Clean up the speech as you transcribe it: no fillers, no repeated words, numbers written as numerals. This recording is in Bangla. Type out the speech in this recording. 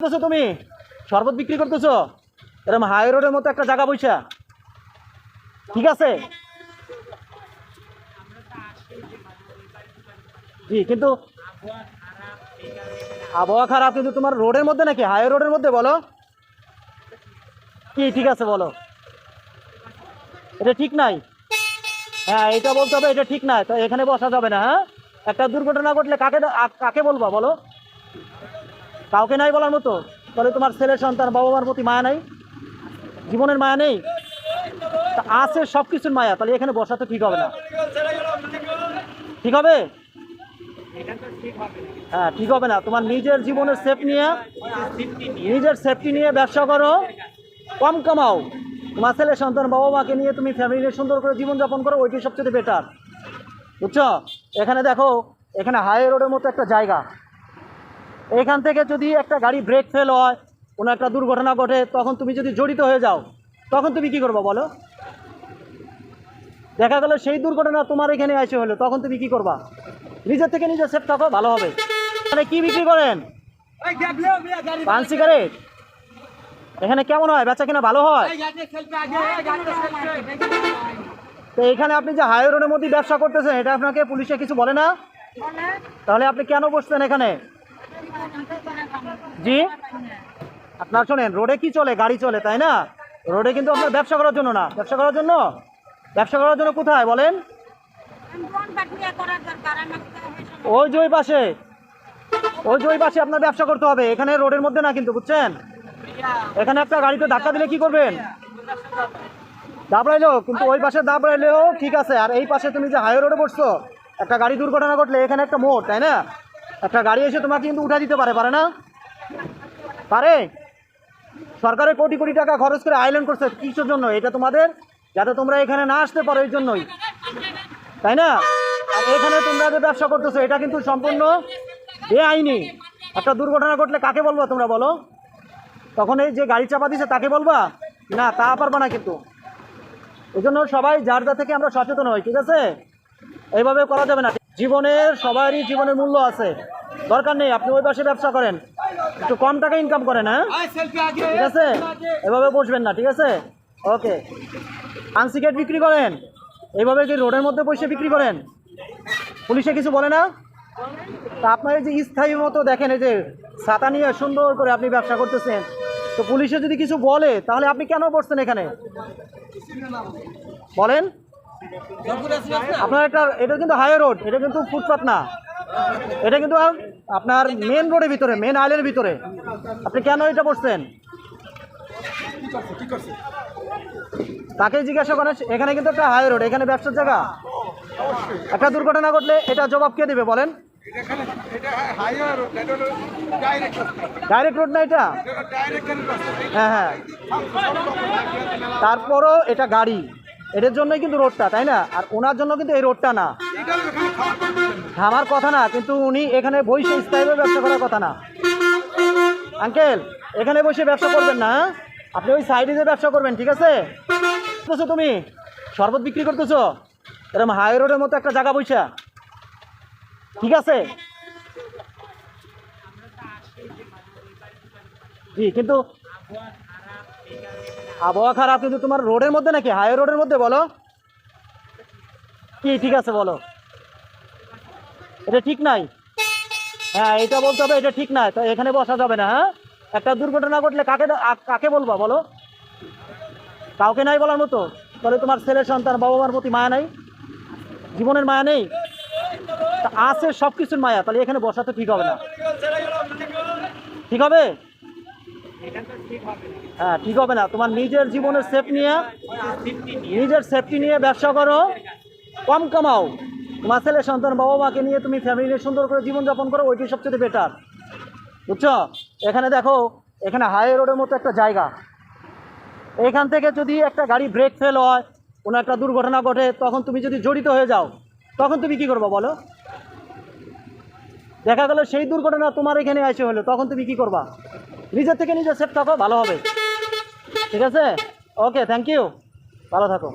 করতেছো তুমি শরবত বিক্রি করতেছো এরকম হাই রোডের মতো একটা জায়গা বইসা? ঠিক আছে জি, কিন্তু আবহাওয়া খারাপ, কিন্তু তোমার রোডের মধ্যে নাকি হাই রোডের মধ্যে? বলো কি ঠিক আছে বলো, এটা ঠিক নাই। হ্যাঁ, এটা বলতে হবে এটা ঠিক নাই, তো এখানে বসা যাবে না। হ্যাঁ, একটা দুর্ঘটনা ঘটলে কাকে কাকে বলবা বলো? কাউকে নাই বলার মতো? তাহলে তোমার ছেলে সন্তান বাবা মার প্রতি মায়া নাই? জীবনের মায়া নেই? তা আছে সব কিছুর মায়া, তাহলে এখানে বসা তো ঠিক হবে না। ঠিক হবে? হ্যাঁ, ঠিক হবে না। তোমার নিজের জীবনের নিজের সেফটি নিয়ে ব্যবসা করো, কম কামাও, তোমার ছেলে সন্তান বাবা মাকে নিয়ে তুমি ফ্যামিলি নিয়ে সুন্দর করে জীবনযাপন করো, ওইটাই সবচেয়ে বেটার। বুঝছো? এখানে দেখো, এখানে হাই রোডের মতো একটা জায়গা, এখান থেকে যদি একটা গাড়ি ব্রেক ফেল হয়, কোনো একটা দুর্ঘটনা ঘটে, তখন তুমি যদি জড়িত হয়ে যাও, তখন তুমি কি করবা বলো? দেখা গেল সেই দুর্ঘটনা তোমার এখানে এসে হলো, তখন তুমি কি করবা? নিজের থেকে নিজে সেফ থাকো, ভালো হবে। মানে কি বিক্রি করেন? পান সিগারেট। এখানে কেমন হয় বেচা কিনা? ভালো হয়? তো এখানে আপনি যে হাই রোডের মধ্যে ব্যবসা করতেছেন, এটা আপনাকে পুলিশে কিছু বলে না? তাহলে আপনি কেন বসছেন এখানে? জি, আপনার শোনেন, রোডে কি চলে? গাড়ি চলে, তাই না? রোডে কিন্তু আপনার ব্যবসা করার জন্য না। ব্যবসা করার জন্য? ব্যবসা করার জন্য কোথায় বলেন? ওই যে ওই পাশে, ওই যে ওই পাশে আপনার ব্যবসা করতে হবে, এখানে রোডের মধ্যে না কিন্তু, বুঝছেন? এখানে একটা গাড়িতে ধাক্কা দিলে কি করবেন? দাবড়াইলেও, কিন্তু ওই পাশে দাবড়াইলেও ঠিক আছে। আর এই পাশে তুমি যে হাই রোডে বসছো, একটা গাড়ি দুর্ঘটনা ঘটলে এখানে একটা মোড়, তাই না? একটা গাড়ি এসে তোমাকে কিন্তু উঠা দিতে পারে, পারে না? পারে। সরকারের কোটি কোটি টাকা খরচ করে আইল্যান্ড করছে কিসের জন্য? এটা তোমাদের, যাতে তোমরা এখানে না আসতে পারো, এই জন্যই, তাই না? আর এখানে তোমরা যে ব্যবসা করতেছো, এটা কিন্তু সম্পূর্ণ বেআইনি। একটা দুর্ঘটনা ঘটলে কাকে বলবো তোমরা বলো? তখন এই যে গাড়ি চাপা দিছে তাকে বলবা? না, তা পারবা না কিন্তু। এই জন্য সবাই যার যা থেকে আমরা সচেতন হই, ঠিক আছে? এইভাবে করা যাবে না। জীবনের, সবারই জীবনের মূল্য আছে, দরকার নেই আপনি ওই পাশে ব্যবসা করেন, একটু কম টাকা ইনকাম করেন। হ্যাঁ, ঠিক আছে, এভাবে বসবেন না, ঠিক আছে? ওকে। পান সিগারেট বিক্রি করেন, এইভাবে কি রোডের মধ্যে বসে বিক্রি করেন? পুলিশে কিছু বলে না? তা আপনার এই যে স্থায়ী মতো দেখেন, এই যে ছাতা নিয়ে সুন্দর করে আপনি ব্যবসা করতেছেন, তো পুলিশে যদি কিছু বলে, তাহলে আপনি কেন বসছেন এখানে বলেন? আপনার এটা কিন্তু হাই রোড, এটা কিন্তু ফুটপাথ না, এটা কিন্তু আপনার মেন রোডের ভিতরে, মেন আইল্যান্ডের ভিতরে। আপনি কেন এটা বসছেন? তাকে জিজ্ঞাসা করেন। এখানে কিন্তু একটা হাই রোড, এখানে ব্যবসার জায়গা। একটা দুর্ঘটনা ঘটলে এটা জবাব কে দেবে বলেন? ডাইরেক্ট রোড না এটা? হ্যাঁ হ্যাঁ, তারপরও এটা গাড়ি, এটার জন্যই কিন্তু রোডটা, তাই না? আর ওনার জন্য কিন্তু এই রোডটা না। আমার কথা না, কিন্তু উনি এখানে বসে স্থায়ীভাবে ব্যবসা করার কথা না। আঙ্কেল, এখানে বসে ব্যবসা করবেন না, আপনি ওই সাইডে যে ব্যবসা করবেন, ঠিক আছে? তুমি শরবত বিক্রি করতেছো এরকম হাই রোডের মতো একটা জায়গা বইসা? ঠিক আছে জি, কিন্তু আবহাওয়া খারাপ, কিন্তু তোমার রোডের মধ্যে নাকি হাই রোডের মধ্যে? বলো কি ঠিক আছে বলো, এটা ঠিক নাই। হ্যাঁ, এটা বলতে হবে এটা ঠিক নাই, তো এখানে বসা যাবে না। হ্যাঁ, একটা দুর্ঘটনা ঘটলে কাকে কাকে বলবা বলো? কাউকে নাই বলার মতো? তাহলে তোমার ছেলে সন্তান বাবা মার প্রতি মায়া নাই? জীবনের মায়া নেই? তা আছে সব কিছুর মায়া, তাহলে এখানে বসা তো ঠিক হবে না। ঠিক হবে? হ্যাঁ, ঠিক হবে না। তোমার নিজের জীবনের নিজের সেফটি নিয়ে ব্যবসা করো, কম কামাও, তোমার ছেলে সন্তান বাবা মাকে নিয়ে তুমি ফ্যামিলি নিয়ে সুন্দর করে জীবনযাপন করো, ওইটাই সবচেয়ে বেটার। বুঝছো? এখানে দেখো, এখানে হাই রোডের মতো একটা জায়গা, এখান থেকে যদি একটা গাড়ি ব্রেক ফেল হয়, কোনো একটা দুর্ঘটনা ঘটে, তখন তুমি যদি জড়িত হয়ে যাও, তখন তুমি কি করবা বলো? দেখা গেল সেই দুর্ঘটনা তোমার এখানে এসে হলো, তখন তুমি কি করবা? নিজের থেকে নিজে সেফ থাকো, ভালো হবে। ঠিক আছে? ওকে, থ্যাংক ইউ, ভালো থাকো।